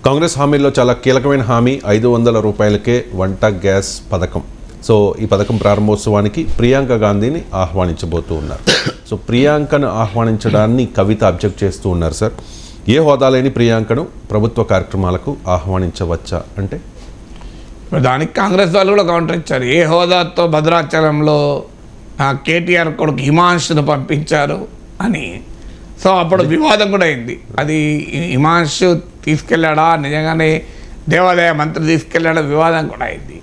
కాంగ్రెస్ హామీల్లో చాలా కీలకమైన హామీ 500 రూపాయలకే వంట గ్యాస్ పథకం. సో ఈ పథకం ప్రారంభోత్సవానికి ప్రియాంక గాంధీని ఆహ్వానించబోతూ ఉన్నారు. సో ప్రియాంకను ఆహ్వానించడాన్ని కవిత అబ్జెక్ట్ చేస్తూ ఉన్నారు. సార్, ఏ హోదా లేని ప్రియాంకను ప్రభుత్వ కార్యక్రమాలకు ఆహ్వానించవచ్చా అంటే దానికి కాంగ్రెస్ వాళ్ళు కూడా కౌంటర్ ఇచ్చారు. ఏ హోదాతో భద్రాచలంలో కేటీఆర్ కొడుకు హిమాంశును పంపించారు అని. సో అప్పుడు వివాదం కూడా అయింది. అది హిమాంశు తీసుకెళ్ళాడా, నిజంగానే దేవాదాయ మంత్రి తీసుకెళ్ళాడా, వివాదం కూడా అయింది.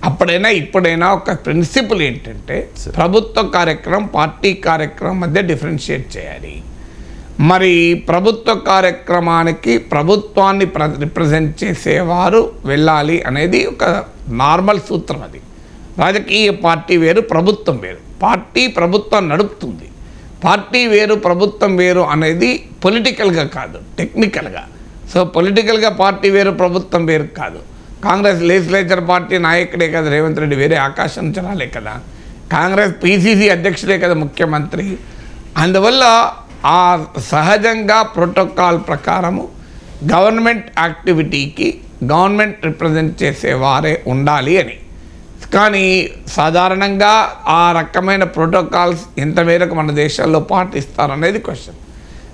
అప్పుడైనా ఇప్పుడైనా ఒక ప్రిన్సిపల్ ఏంటంటే ప్రభుత్వ కార్యక్రమం పార్టీ కార్యక్రమం మధ్య డిఫరెన్షియేట్ చేయాలి. మరి ప్రభుత్వ కార్యక్రమానికి ప్రభుత్వాన్ని రిప్రజెంట్ చేసేవారు వెళ్ళాలి అనేది ఒక నార్మల్ సూత్రం. అది రాజకీయ పార్టీ వేరు, ప్రభుత్వం వేరు. పార్టీ ప్రభుత్వం నడుపుతుంది. పార్టీ వేరు, ప్రభుత్వం వేరు అనేది పొలిటికల్గా కాదు, టెక్నికల్గా. సో పొలిటికల్గా పార్టీ వేరు, ప్రభుత్వం వేరు కాదు. కాంగ్రెస్ లెజిస్లేచర్ పార్టీ నాయకుడే కదా రేవంత్ రెడ్డి, వేరే ఆకాశం నుంచి రాలే కదా. కాంగ్రెస్ పిసిసి అధ్యక్షుడే కదా ముఖ్యమంత్రి. అందువల్ల ఆ సహజంగా ప్రోటోకాల్ ప్రకారము గవర్నమెంట్ యాక్టివిటీకి గవర్నమెంట్ రిప్రజెంట్ చేసేవారే ఉండాలి అని. కానీ సాధారణంగా ఆ రకమైన ప్రోటోకాల్స్ ఎంత మేరకు మన దేశాల్లో పాటిస్తారనేది క్వశ్చన్.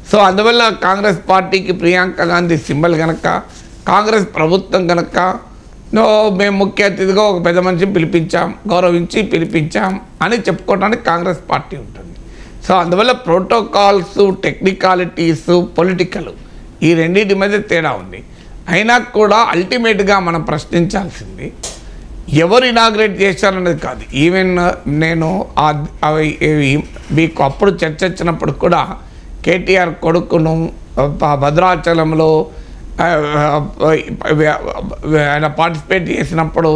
సో అందువల్ల కాంగ్రెస్ పార్టీకి ప్రియాంక గాంధీ సింబల్ కనుక, కాంగ్రెస్ ప్రభుత్వం కనుక మేము ముఖ్య అతిథిగా ఒక పెద్ద మనిషిని పిలిపించాం, గౌరవించి పిలిపించాం అని చెప్పుకోవడానికి కాంగ్రెస్ పార్టీ ఉంటుంది. సో అందువల్ల ప్రోటోకాల్స్, టెక్నికాలిటీస్, పొలిటికల్ ఈ రెండింటి మధ్య తేడా ఉంది. అయినా కూడా అల్టిమేట్గా మనం ప్రశ్నించాల్సింది ఎవరు ఇనాగ్రేట్ చేశారనేది కాదు. ఈవెన్ నేను మీకు అప్పుడు చర్చ వచ్చినప్పుడు కూడా కేటీఆర్ కొడుకును భద్రాచలంలో ఆయన పార్టిసిపేట్ చేసినప్పుడు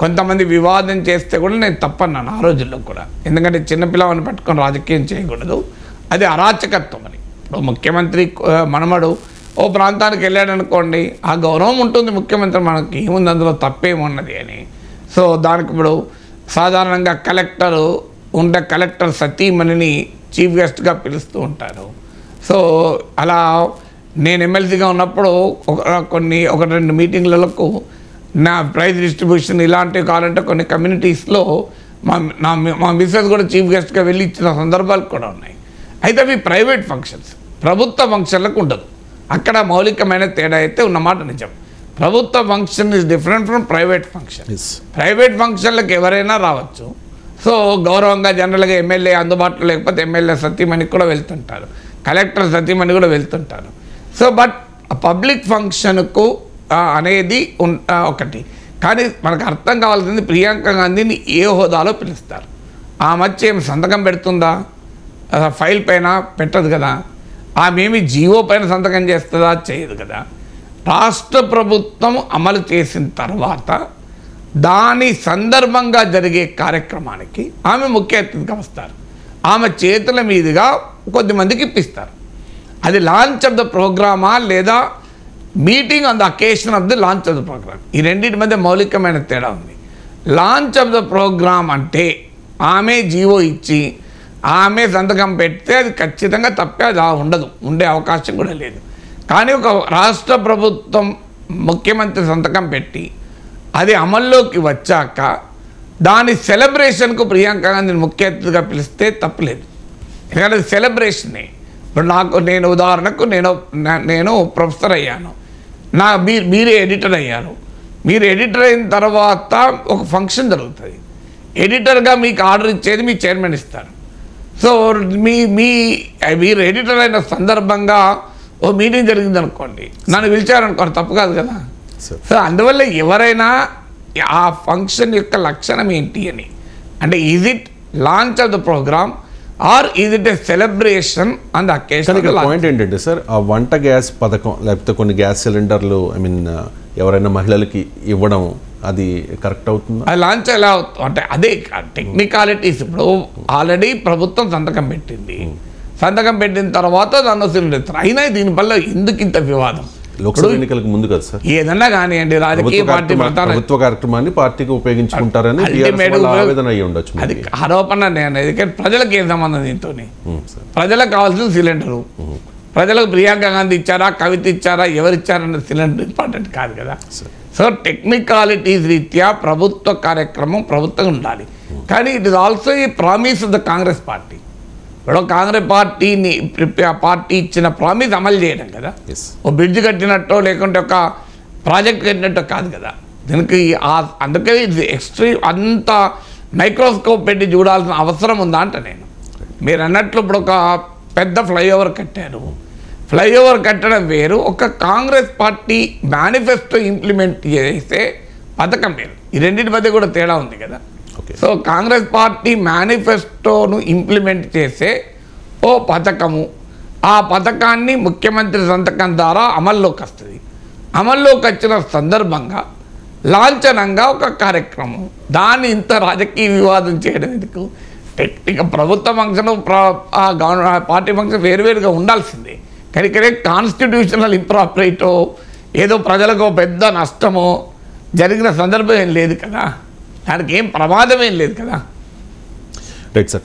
కొంతమంది వివాదం చేస్తే కూడా నేను తప్పన్నాను ఆ రోజుల్లో కూడా. ఎందుకంటే చిన్నపిల్లవాడిని పట్టుకొని రాజకీయం చేయకూడదు, అది అరాచకత్వం అని. ఇప్పుడు ముఖ్యమంత్రి మనమడు ఓ ప్రాంతానికి వెళ్ళాడు అనుకోండి, ఆ గౌరవం ఉంటుంది ముఖ్యమంత్రి, మనకి ఏముంది అందులో తప్పేమున్నది అని. సో దానికి ఇప్పుడు సాధారణంగా కలెక్టర్ సతీమణిని చీఫ్ గెస్ట్గా పిలుస్తూ ఉంటారు. సో అలా నేను ఎమ్మెల్సీగా ఉన్నప్పుడు ఒక రెండు మీటింగ్లకు నా ప్రైజ్ డిస్ట్రిబ్యూషన్ ఇలాంటివి కావాలంటే కొన్ని కమ్యూనిటీస్లో మా మిస్సెస్ కూడా చీఫ్ గెస్ట్గా వెళ్ళి ఇచ్చిన సందర్భాలు కూడా ఉన్నాయి. అయితే అవి ప్రైవేట్ ఫంక్షన్స్, ప్రభుత్వ ఫంక్షన్లకు ఉండదు. అక్కడ మౌలికమైన తేడా అయితే ఉన్నమాట నిజం. ప్రభుత్వ function is different from private function. Private ఫంక్షన్లకు ఎవరైనా రావచ్చు. సో గౌరవంగా జనరల్గా ఎమ్మెల్యే అందుబాటులో లేకపోతే ఎమ్మెల్యే సతీమణికి కూడా వెళ్తుంటారు, కలెక్టర్ సతీమణి కూడా వెళ్తుంటారు. సో బట్ పబ్లిక్ ఫంక్షన్కు అనేది ఒకటి. కానీ మనకు అర్థం కావాల్సింది ప్రియాంక గాంధీని ఏ హోదాలో పిలుస్తారు. ఆ మధ్య ఏమి సంతకం పెడుతుందా, ఫైల్ పైన పెట్టదు కదా. ఆమెమి జీవో పైన సంతకం చేస్తుందా, చేయదు కదా. రాష్ట్ర ప్రభుత్వం అమలు చేసిన తర్వాత దాని సందర్భంగా జరిగే కార్యక్రమానికి ఆమె ముఖ్య అతిథిగా వస్తారు. ఆమె చేతుల మీదుగా కొద్దిమందికి ఇప్పిస్తారు. అది లాంచ్ ఆఫ్ ద ప్రోగ్రామా లేదా meeting on the occasion of the launch of the programme, ఈ రెండింటి మధ్య మౌలికమైన తేడా ఉంది. లాంచ్ ఆఫ్ ద ప్రోగ్రామ్ అంటే ఆమె జీవో ఇచ్చి ఆమె సంతకం పెడితే అది ఖచ్చితంగా తప్పే, అది ఉండదు, ఉండే అవకాశం కూడా లేదు. కానీ ఒక రాష్ట్ర ప్రభుత్వం ముఖ్యమంత్రి సంతకం పెట్టి అది అమల్లోకి వచ్చాక దాని సెలబ్రేషన్కు ప్రియాంక గాంధీని ముఖ్య అతిథిగా పిలిస్తే తప్పలేదు. ఎందుకంటే అది సెలబ్రేషనే. ఇప్పుడు నేను ఉదాహరణకు నేను ప్రొఫెసర్ అయ్యాను, మీరే ఎడిటర్ అయ్యారు. మీరు ఎడిటర్ అయిన తర్వాత ఒక ఫంక్షన్ జరుగుతుంది. ఎడిటర్గా మీకు ఆర్డర్ ఇచ్చేది మీ చైర్మన్ ఇస్తారు. సో మీరు ఎడిటర్ అయిన సందర్భంగా ఓ మీటింగ్ జరిగింది అనుకోండి, నన్ను పిలిచారనుకోండి, తప్పు కాదు కదా. సో అందువల్ల ఎవరైనా ఆ ఫంక్షన్ యొక్క లక్షణం ఏంటి అని అంటే, is it launch of the programme or is it a celebration on the occasion. Point ఏంటంటే సార్, ఆ వంట గ్యాస్ పథకం లేకపోతే కొన్ని గ్యాస్ సిలిండర్లు ఎవరైనా మహిళలకి ఇవ్వడం అది కరెక్ట్ అవుతుంది? అది లాంచ్ ఎలా అవుతుంది అంటే అదే టెక్నికాలిటీస్. ఇప్పుడు ఆల్రెడీ ప్రభుత్వం సంతకం పెట్టింది, సంతకం పెట్టిన తర్వాత దాన్ని సిలిండర్ ఇస్తారు. అయినా దీనివల్ల ఎందుకు ఇంత వివాదం? లోక్సభ ఎన్నికలకు ముందు కదా సార్, ఏదన్నా కానివ్వండి రాజకీయ పార్టీ ప్రభుత్వ కార్యక్రమాన్ని పార్టీకి ఉపయోగించుకుంటారని ఆవేదన అయ్యి ఉండొచ్చు. అది ఆరోపణ. నేను ఎందుకంటే ప్రజలకు ఏం సంబంధం దీంతో? ప్రజలకు కావాల్సిన సిలిండరు, ప్రజలకు ప్రియాంక గాంధీ ఇచ్చారా, కవిత ఇచ్చారా, ఎవరిచ్చారన్నది సిలిండర్ ఇంపార్టెంట్ కాదు కదా. సో టెక్నికాలిటీస్ రీత్యా ప్రభుత్వ కార్యక్రమం ప్రభుత్వం ఉండాలి. కానీ ఇట్ ఇస్ ఆల్సో ఈ promise of the Congress party. ఇప్పుడు కాంగ్రెస్ పార్టీ ఇచ్చిన ప్రామిస్ అమలు చేయడం కదా. ఓ బ్రిడ్జ్ కట్టినట్టో లేకుంటే ఒక ప్రాజెక్ట్ కట్టినట్టో కాదు కదా. దీనికి అందుకే ఇది ఎక్స్ట్రీమ్ అంత మైక్రోస్కోప్ పెట్టి చూడాల్సిన అవసరం ఉందా అంట నేను. మీరు అన్నట్లు ఇప్పుడు ఒక పెద్ద ఫ్లైఓవర్ కట్టారు. ఫ్లైఓవర్ కట్టడం వేరు, ఒక కాంగ్రెస్ పార్టీ మేనిఫెస్టో ఇంప్లిమెంట్ చేసే పథకం వేరు. ఈ రెండింటి మధ్య కూడా తేడా ఉంది కదా. సో కాంగ్రెస్ పార్టీ మేనిఫెస్టోను ఇంప్లిమెంట్ చేసే ఓ పథకము, ఆ పథకాన్ని ముఖ్యమంత్రి సంతకం ద్వారా అమల్లోకి వస్తుంది. అమల్లోకి వచ్చిన సందర్భంగా లాంఛనంగా ఒక కార్యక్రమం, దాన్ని ఇంత రాజకీయ వివాదం చేయడం ఎందుకు? టెక్నిక ప్రభుత్వ ఫంక్షన్ పార్టీ ఫంక్షన్ వేరువేరుగా ఉండాల్సిందే. కానీ కాన్స్టిట్యూషనల్ ఇంప్రాపరేటో ఏదో ప్రజలకు పెద్ద నష్టమో జరిగిన సందర్భం ఏం లేదు కదా. దానికి ఏం ప్రమాదం ఏం లేదు కదా. Right sir.